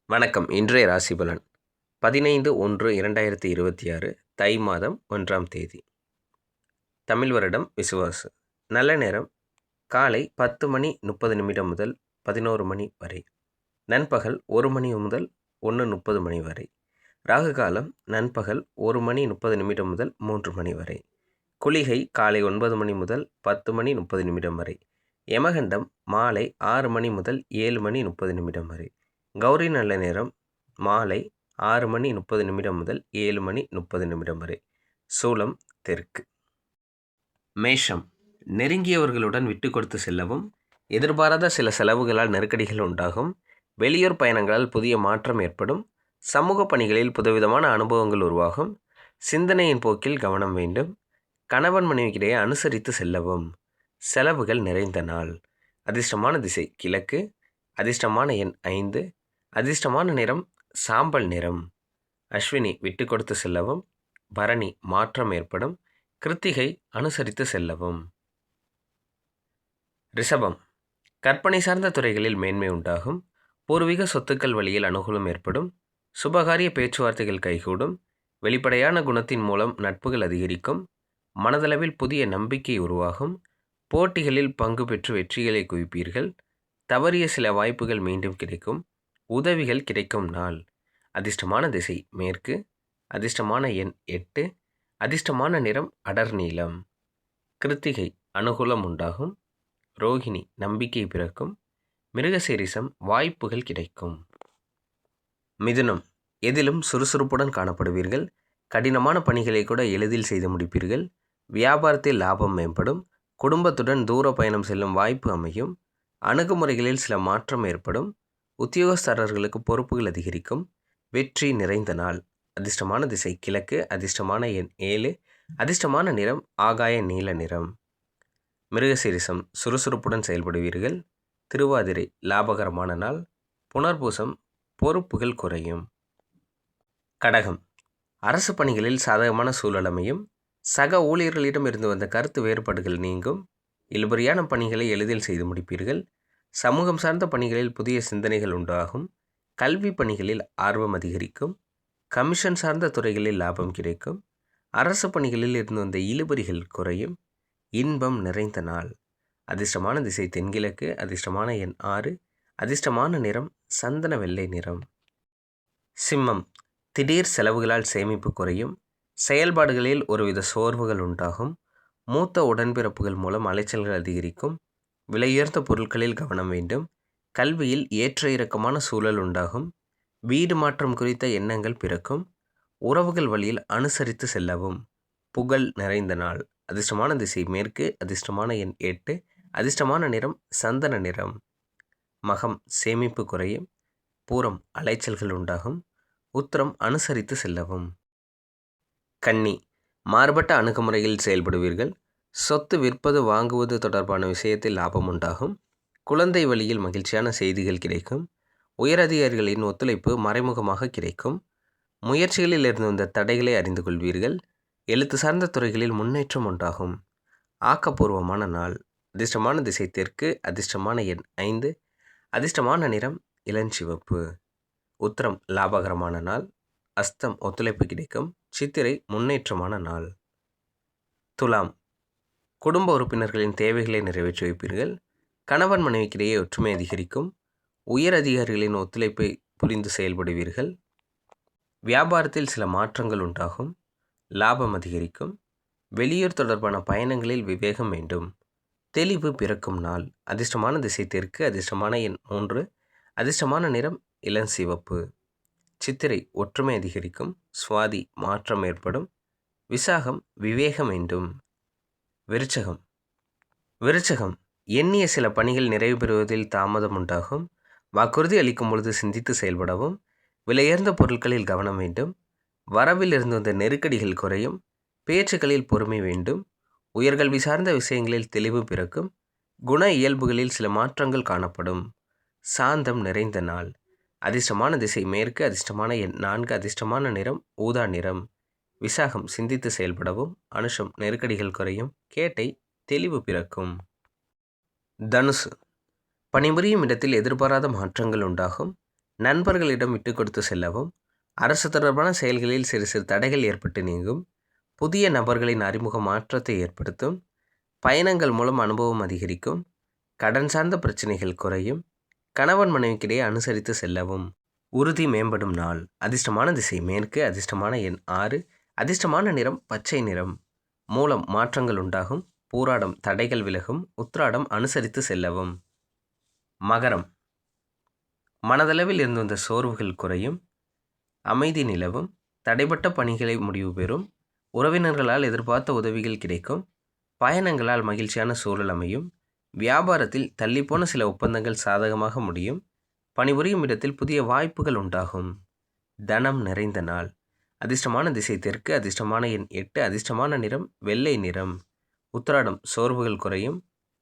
வணக்கம். இன்றைய ராசி பலன் 15/1/2026 தை மாதம் 1ஆம் தேதி. தமிழ் வருடம் விசுவாசு. நல்ல நேரம் காலை 10:30 முதல் 11 மணி வரை. நண்பகல் 1 மணி முதல் 1:30 மணி வரை. ராகு காலம் நண்பகல் 1:30 முதல் 3 மணி வரை. குளிகை காலை 9 மணி முதல் 10:30 வரை. யமகண்டம் மாலை 6 மணி முதல் 7:30 வரை. கௌரி நல்ல நேரம் மாலை 6:30 முதல் 7:30 வரை. சூலம் தெற்கு. மேஷம் நெருங்கியவர்களுடன் விட்டு கொடுத்து செல்லவும், எதிர்பாராத சில செலவுகளால் நெருக்கடிகள் உண்டாகும். வெளியூர் பயணங்களால் புதிய மாற்றம் ஏற்படும். சமூக பணிகளில் புதுவிதமான அனுபவங்கள் உருவாகும். சிந்தனையின் போக்கில் கவனம் வேண்டும். கணவன் மனைவிக்கிடையே அனுசரித்து செல்லவும். செலவுகள் நிறைந்த நாள். அதிர்ஷ்டமான திசை கிழக்கு. அதிர்ஷ்டமான எண் 5. அதிர்ஷ்டமான நிறம் சாம்பல் நிறம். அஸ்வினி விட்டு கொடுத்து செல்லவும். பரணி மாற்றம் ஏற்படும். கிருத்திகை அனுசரித்து செல்லவும். ரிஷபம் கற்பனை சார்ந்த துறைகளில் மேன்மை உண்டாகும். பூர்வீக சொத்துக்கள் வழியில் அனுகூலம் ஏற்படும். சுபகாரிய பேச்சுவார்த்தைகள் கைகூடும். வெளிப்படையான குணத்தின் மூலம் நட்புகள் அதிகரிக்கும். மனதளவில் புதிய நம்பிக்கை உருவாகும். போட்டிகளில் பங்கு பெற்று வெற்றிகளை குவிப்பீர்கள். தவறிய சில வாய்ப்புகள் மீண்டும் கிடைக்கும். உதவிகள் கிடைக்கும் நாள். அதிர்ஷ்டமான திசை மேற்கு. அதிர்ஷ்டமான எண் 8. அதிர்ஷ்டமான நிறம் அடர் நீலம். கிருத்திகை அனுகூலம் உண்டாகும். ரோகிணி நம்பிக்கை பிறக்கும். மிருகசீரிசம் வாய்ப்புகள் கிடைக்கும். மிதுனம் எதிலும் சுறுசுறுப்புடன் காணப்படுவீர்கள். கடினமான பணிகளை கூட எளிதில் செய்து முடிப்பீர்கள். வியாபாரத்தில் லாபம் மேம்படும். குடும்பத்துடன் தூர பயணம் செல்லும் வாய்ப்பு அமையும். அணுகுமுறைகளில் சில மாற்றம் ஏற்படும். உத்தியோகஸ்தரர்களுக்கு பொறுப்புகள் அதிகரிக்கும். வெற்றி நிறைந்த நாள். அதிர்ஷ்டமான திசை கிழக்கு. அதிர்ஷ்டமான எண் 7. அதிர்ஷ்டமான நிறம் ஆகாய நீல நிறம். மிருகசீரிசம் சுறுசுறுப்புடன் செயல்படுவீர்கள். திருவாதிரை லாபகரமான நாள். புனர்பூசம் பொறுப்புகள் குறையும். கடகம் அரசு பணிகளில் சாதகமான சூழல் அமையும். சக ஊழியர்களிடம் இருந்து வந்த கருத்து வேறுபாடுகள் நீங்கும். இழுபறியான பணிகளை எளிதில் செய்து முடிப்பீர்கள். சமூகம் சார்ந்த பணிகளில் புதிய சிந்தனைகள் உண்டாகும். கல்வி பணிகளில் ஆர்வம் அதிகரிக்கும். கமிஷன் சார்ந்த துறைகளில் லாபம் கிடைக்கும். அரசு பணிகளில் இருந்து வந்த இழுபறிகள் குறையும். இன்பம் நிறைந்த நாள். அதிர்ஷ்டமான திசை தென்கிழக்கு. அதிர்ஷ்டமான எண் 6. அதிர்ஷ்டமான நிறம் சந்தன வெள்ளை நிறம். சிம்மம் திடீர் செலவுகளால் சேமிப்பு குறையும். செயல்பாடுகளில் ஒருவித சோர்வுகள் உண்டாகும். மூத்த உடன்பிறப்புகள் மூலம் அலைச்சல்கள் அதிகரிக்கும். விலையுயர்ந்த பொருட்களில் கவனம் வேண்டும். கல்வியில் ஏற்ற இறக்கமான சூழல் உண்டாகும். வீடு மாற்றம் குறித்த எண்ணங்கள் பிறக்கும். உறவுகள் வழியில் அனுசரித்து செல்லவும். புகழ் நிறைந்த நாள். அதிர்ஷ்டமான திசை மேற்கு. அதிர்ஷ்டமான எண் 8. அதிர்ஷ்டமான நிறம் சந்தன நிறம். மகம் சேமிப்பு குறையும். பூரம் அலைச்சல்கள் உண்டாகும். உத்திரம் அனுசரித்து செல்லவும். கன்னி மாறுபட்ட அணுகுமுறையில் செயல்படுவீர்கள். சொத்து விற்பது வாங்குவது தொடர்பான விஷயத்தில் லாபம் உண்டாகும். குழந்தை வழியில் மகிழ்ச்சியான செய்திகள் கிடைக்கும். உயரதிகாரிகளின் ஒத்துழைப்பு மறைமுகமாக கிடைக்கும். முயற்சிகளில் இருந்து வந்த தடைகளை அறிந்து கொள்வீர்கள். எழுத்து சார்ந்த துறைகளில் முன்னேற்றம் உண்டாகும். ஆக்கப்பூர்வமான நாள். அதிர்ஷ்டமான திசை தெற்கு. அதிர்ஷ்டமான எண் 5. அதிர்ஷ்டமான நிறம் இளஞ்சிவப்பு. உத்திரம் லாபகரமான நாள். அஸ்தம் ஒத்துழைப்பு கிடைக்கும். சித்திரை முன்னேற்றமான நாள். துலாம் குடும்ப உறுப்பினர்களின் தேவைகளை நிறைவேற்றி வைப்பீர்கள். கணவன் மனைவிக்கிடையே ஒற்றுமை அதிகரிக்கும். உயர் அதிகாரிகளின் ஒத்துழைப்பை புரிந்து செயல்படுவீர்கள். வியாபாரத்தில் சில மாற்றங்கள் உண்டாகும். லாபம் அதிகரிக்கும். வெளியூர் தொடர்பான பயணங்களில் விவேகம் வேண்டும். தெளிவு பிறக்கும் நாள். அதிர்ஷ்டமான திசை தெற்கு. அதிர்ஷ்டமான எண் 3. அதிர்ஷ்டமான நிறம் இளஞ்சிவப்பு. சித்திரை ஒற்றுமை அதிகரிக்கும். சுவாதி மாற்றம் ஏற்படும். விசாகம் விவேகம் வேண்டும். விருச்சகம் எண்ணிய சில பணிகள் நிறைவு பெறுவதில் தாமதம் உண்டாகும். வாக்குறுதி அளிக்கும் பொழுது சிந்தித்து செயல்படவும். விலையுயர்ந்த பொருட்களில் கவனம் வேண்டும். வரவில் இருந்து வந்த நெருக்கடிகள் குறையும். பேச்சுக்களில் பொறுமை வேண்டும். உயர்கல்வி சார்ந்த விஷயங்களில் தெளிவு பிறக்கும். குண இயல்புகளில் சில மாற்றங்கள் காணப்படும். சாந்தம் நிறைந்த நாள். அதிர்ஷ்டமான திசை மேற்கு. அதிர்ஷ்டமான எண் 4. அதிர்ஷ்டமான நிறம் ஊதா நிறம். விசாகம் சிந்தித்து செயல்படவும். அனுஷம் நெருக்கடிகள் குறையும். கேட்டை தெளிவு பிறக்கும். தனுசு பணிபுரியும் இடத்தில் எதிர்பாராத மாற்றங்கள் உண்டாகும். நண்பர்களிடம் விட்டு கொடுத்து செல்லவும். அரசு தொடர்பான செயல்களில் சிறு சிறு தடைகள் ஏற்பட்டு நீங்கும். புதிய நபர்களின் அறிமுகம் மாற்றத்தை ஏற்படுத்தும். பயணங்கள் மூலம் அனுபவம் அதிகரிக்கும். கடன் சார்ந்த பிரச்சனைகள் குறையும். கணவன் மனைவிக்கிடையே அனுசரித்து செல்லவும். உறுதி மேம்படும் நாள். அதிர்ஷ்டமான திசை மேற்கு. அதிர்ஷ்டமான எண் 6. அதிர்ஷ்டமான நிறம் பச்சை நிறம். மூலம் மாற்றங்கள் உண்டாகும். பூராடம் தடைகள் விலகும். உத்திராடம் அனுசரித்து செல்லவும். மகரம். மனதளவில் இருந்து வந்த சோர்வுகள் குறையும். அமைதி நிலவும். தடைப்பட்ட பணிகளை முடிவு பெறும். உறவினர்களால் எதிர்பார்த்த உதவிகள் கிடைக்கும். பயணங்களால் மகிழ்ச்சியான சூழல் அமையும். வியாபாரத்தில் தள்ளிப்போன சில ஒப்பந்தங்கள் சாதகமாக முடியும். பணிபுரியும் இடத்தில் புதிய வாய்ப்புகள் உண்டாகும். தனம் நிறைந்த நாள். அதிர்ஷ்டமான திசை தெற்கு. அதிர்ஷ்டமான எண் 8. அதிர்ஷ்டமான நிறம் வெள்ளை நிறம். உத்திராடம் சோர்வுகள் குறையும்.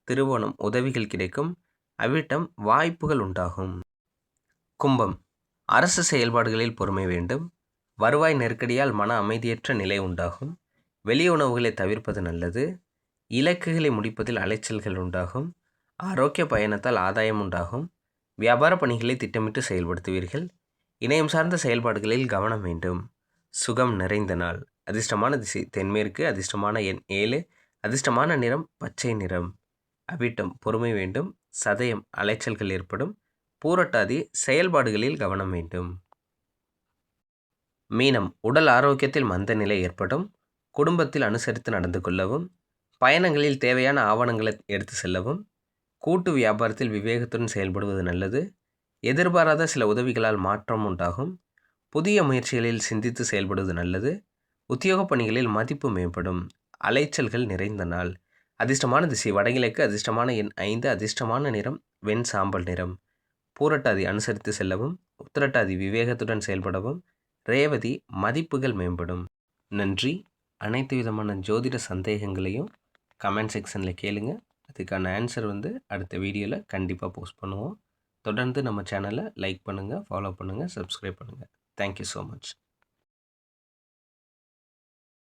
திருவோணம் உதவிகள் கிடைக்கும். அவிட்டம் வாய்ப்புகள் உண்டாகும். கும்பம். அரசு செயல்பாடுகளில் பொறுமை வேண்டும். வருவாய் நெருக்கடியால் மன அமைதியற்ற நிலை உண்டாகும். வெளி உணவுகளை தவிர்ப்பது நல்லது. இலக்குகளை முடிப்பதில் அலைச்சல்கள் உண்டாகும். ஆரோக்கிய பயணத்தால் ஆதாயம் உண்டாகும். வியாபார பணிகளை திட்டமிட்டு செயல்படுத்துவீர்கள். இணையம் சார்ந்த செயல்பாடுகளில் கவனம் வேண்டும். சுகம் நிறைந்த நாள். அதிர்ஷ்டமான திசை தென்மேற்கு. அதிர்ஷ்டமான எண் 7. அதிர்ஷ்டமான நிறம் பச்சை நிறம். அவிட்டம் பொறுமை வேண்டும். சதயம் அலைச்சல்கள் ஏற்படும். பூரட்டாதி செயல்பாடுகளில் கவனம் வேண்டும். மீனம். உடல் ஆரோக்கியத்தில் மந்த நிலை ஏற்படும். குடும்பத்தில் அனுசரித்து நடந்து கொள்ளவும். பயணங்களில் தேவையான ஆவணங்களை எடுத்து செல்லவும். கூட்டு வியாபாரத்தில் விவேகத்துடன் செயல்படுவது நல்லது. எதிர்பாராத சில உதவிகளால் மாற்றம் உண்டாகும். புதிய முயற்சிகளில் சிந்தித்து செயல்படுவது நல்லது. உத்தியோக பணிகளில் மதிப்பு மேம்படும். அலைச்சல்கள் நிறைந்த நாள். அதிர்ஷ்டமான திசை வடகிழக்கு. அதிர்ஷ்டமான எண் 5. அதிர்ஷ்டமான நிறம் வெண் சாம்பல் நிறம். பூரட்டாதி அனுசரித்து செல்லவும். உத்திரட்டாதி விவேகத்துடன் செயல்படவும். ரேவதி மதிப்புகள் மேம்படும். நன்றி. அனைத்து விதமான ஜோதிட சந்தேகங்களையும் கமெண்ட் செக்ஷனில் கேளுங்க. அதுக்கான ஆன்சர் அடுத்த வீடியோவில் கண்டிப்பாக போஸ்ட் பண்ணுவோம். தொடர்ந்து நம்ம சேனலை லைக் பண்ணுங்கள், ஃபாலோ பண்ணுங்கள், சப்ஸ்கிரைப் பண்ணுங்கள். Thank you so much.